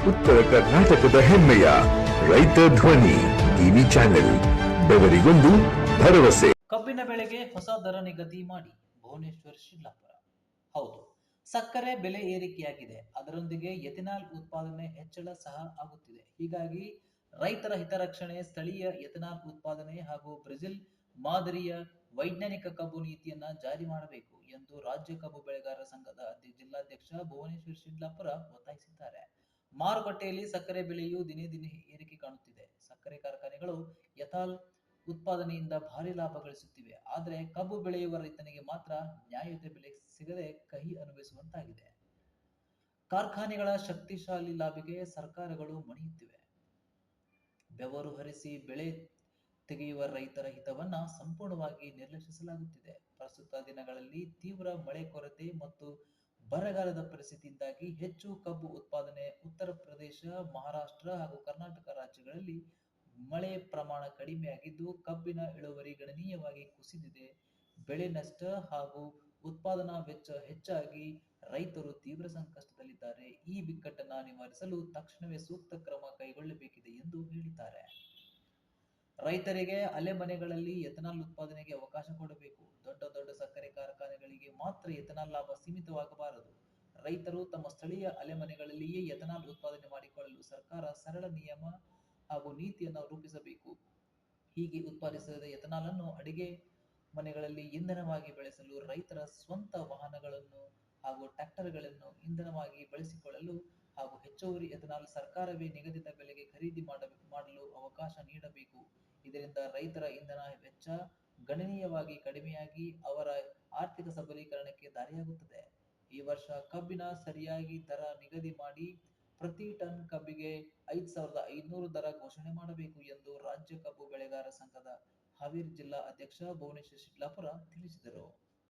ಉತ್ತರ ಕರ್ನಾಟಕದ ಹೆಮ್ಮೆಯ ರೈತ ಧ್ವನಿ ಟಿವಿ ಚಾನೆಲ್. ಬೆವರಿಗೊಂದು ಭರವಸೆ. ಕಬ್ಬಿನ ಬೆಳೆಗೆ ಹೊಸ ದರ ನಿಗದಿ ಮಾಡಿ ಭುವನೇಶ್ವರ್ ಶಿಡ್ಲಾಪುರ. ಹೌದು, ಸಕ್ಕರೆ ಬೆಲೆ ಏರಿಕೆಯಾಗಿದೆ. ಅದರೊಂದಿಗೆ ಎಥೆನಾಲ್ ಉತ್ಪಾದನೆ ಹೆಚ್ಚಳ ಸಹ ಆಗುತ್ತಿದೆ. ಹೀಗಾಗಿ ರೈತರ ಹಿತರಕ್ಷಣೆ, ಸ್ಥಳೀಯ ಎಥೆನಾಲ್ ಉತ್ಪಾದನೆ ಹಾಗೂ ಬ್ರೆಜಿಲ್ ಮಾದರಿಯ ವೈಜ್ಞಾನಿಕ ಕಬ್ಬು ನೀತಿಯನ್ನ ಜಾರಿ ಮಾಡಬೇಕು ಎಂದು ರಾಜ್ಯ ಕಬ್ಬು ಬೆಳೆಗಾರರ ಸಂಘದ ಜಿಲ್ಲಾಧ್ಯಕ್ಷ ಭುವನೇಶ್ವರ್ ಶಿಡ್ಲಾಪುರ ಒತ್ತಾಯಿಸಿದ್ದಾರೆ. ಮಾರುಕಟ್ಟೆಯಲ್ಲಿ ಸಕ್ಕರೆ ಬೆಲೆಯು ದಿನೇ ದಿನೇ ಏರಿಕೆ ಕಾಣುತ್ತಿದೆ. ಸಕ್ಕರೆ ಕಾರ್ಖಾನೆಗಳು ಎಥಾಲ್ ಉತ್ಪಾದನೆಯಿಂದ ಭಾರಿ ಲಾಭ ಗಳಿಸುತ್ತಿವೆ. ಆದರೆ ಕಬ್ಬು ಬೆಳೆಯುವ ರೈತನಿಗೆ ಮಾತ್ರ ನ್ಯಾಯಯುತ ಬೆಲೆ ಸಿಗದೆ ಕಹಿ ಅನುಭವಿಸುವಂತಾಗಿದೆ. ಕಾರ್ಖಾನೆಗಳ ಶಕ್ತಿಶಾಲಿ ಲಾಭಕ್ಕೆ ಸರ್ಕಾರಗಳು ಮಣಿಯುತ್ತಿವೆ. ಬೆವರು ಹರಿಸಿ ಬೆಳೆ ತೆಗೆಯುವ ರೈತರ ಹಿತವನ್ನ ಸಂಪೂರ್ಣವಾಗಿ ನಿರ್ಲಕ್ಷಿಸಲಾಗುತ್ತಿದೆ. ಪ್ರಸ್ತುತ ದಿನಗಳಲ್ಲಿ ತೀವ್ರ ಮಳೆ ಕೊರತೆ ಮತ್ತು ಬರಗಾಲದ ಪರಿಸ್ಥಿತಿಯಿಂದಾಗಿ ಹೆಚ್ಚು ಕಬ್ಬು ಉತ್ಪಾದನೆ ಉತ್ತರ ಪ್ರದೇಶ, ಮಹಾರಾಷ್ಟ್ರ ಹಾಗೂ ಕರ್ನಾಟಕ ರಾಜ್ಯಗಳಲ್ಲಿ ಮಳೆ ಪ್ರಮಾಣ ಕಡಿಮೆಯಾಗಿದ್ದು ಕಬ್ಬಿನ ಇಳುವರಿ ಗಣನೀಯವಾಗಿ ಕುಸಿದಿದೆ. ಬೆಳೆ ನಷ್ಟ ಹಾಗೂ ಉತ್ಪಾದನಾ ವೆಚ್ಚ ಹೆಚ್ಚಾಗಿ ರೈತರು ತೀವ್ರ ಸಂಕಷ್ಟದಲ್ಲಿದ್ದಾರೆ. ಈ ಬಿಕ್ಕಟ್ಟನ್ನು ನಿವಾರಿಸಲು ತಕ್ಷಣವೇ ಸೂಕ್ತ ಕ್ರಮ ಕೈಗೊಳ್ಳಬೇಕಿದೆ ಎಂದು ಹೇಳಿದ್ದಾರೆ. ರೈತರಿಗೆ ಅಲೆಮನೆಗಳಲ್ಲಿ ಎಥೆನಾಲ್ ಉತ್ಪಾದನೆಗೆ ಅವಕಾಶ ಕೊಡಬೇಕು. ದೊಡ್ಡ ದೊಡ್ಡ ಸಕ್ಕರೆ ಕಾರ್ಖಾನೆಗಳಿಗೆ ಮಾತ್ರ ಎಥೆನಾಲ್ ಲಾಭ ಸೀಮಿತವಾಗಬಾರದು. ರೈತರು ತಮ್ಮ ಸ್ಥಳೀಯ ಅಲೆಮನೆಗಳಲ್ಲಿಯೇ ಎಥೆನಾಲ್ ಉತ್ಪಾದನೆ ಮಾಡಿಕೊಳ್ಳಲು ಸರ್ಕಾರ ಸರಳ ನಿಯಮ ಹಾಗೂ ನೀತಿಯನ್ನು ರೂಪಿಸಬೇಕು. ಹೀಗೆ ಉತ್ಪಾದಿಸಿದ ಎಥೆನಾಲ್ ಅನ್ನು ಅಡಿಗೆ ಮನೆಗಳಲ್ಲಿ ಇಂಧನವಾಗಿ ಬಳಸಲು, ರೈತರ ಸ್ವಂತ ವಾಹನಗಳನ್ನು ಹಾಗೂ ಟ್ರ್ಯಾಕ್ಟರ್ಗಳನ್ನು ಇಂಧನವಾಗಿ ಬಳಸಿಕೊಳ್ಳಲು ಹಾಗೂ ಹೆಚ್ಚುವರಿ ಎಥೆನಾಲ್ ಸರ್ಕಾರವೇ ನಿಗದಿತ ಬೆಲೆಗೆ ಖರೀದಿ ಮಾಡಲು ಅವಕಾಶ ನೀಡಬೇಕು. ಇದರಿಂದ ರೈತರ ಇಂಧನ ವೆಚ್ಚ ಗಣನೀಯವಾಗಿ ಕಡಿಮೆಯಾಗಿ ಅವರ ಆರ್ಥಿಕ ಸಬಲೀಕರಣಕ್ಕೆ ದಾರಿಯಾಗುತ್ತದೆ. ಈ ವರ್ಷ ಕಬ್ಬಿನ ಸರಿಯಾಗಿ ದರ ನಿಗದಿ ಮಾಡಿ ಪ್ರತಿ ಟನ್ ಕಬ್ಬಿಗೆ 5,500 ದರ ಘೋಷಣೆ ಮಾಡಬೇಕು ಎಂದು ರಾಜ್ಯ ಕಬ್ಬು ಬೆಳೆಗಾರರ ಸಂಘದ ಹಾವೇರಿ ಜಿಲ್ಲಾ ಅಧ್ಯಕ್ಷ ಭುವನೇಶ್ವರ್ ಶಿಡ್ಲಾಪುರ ತಿಳಿಸಿದರು.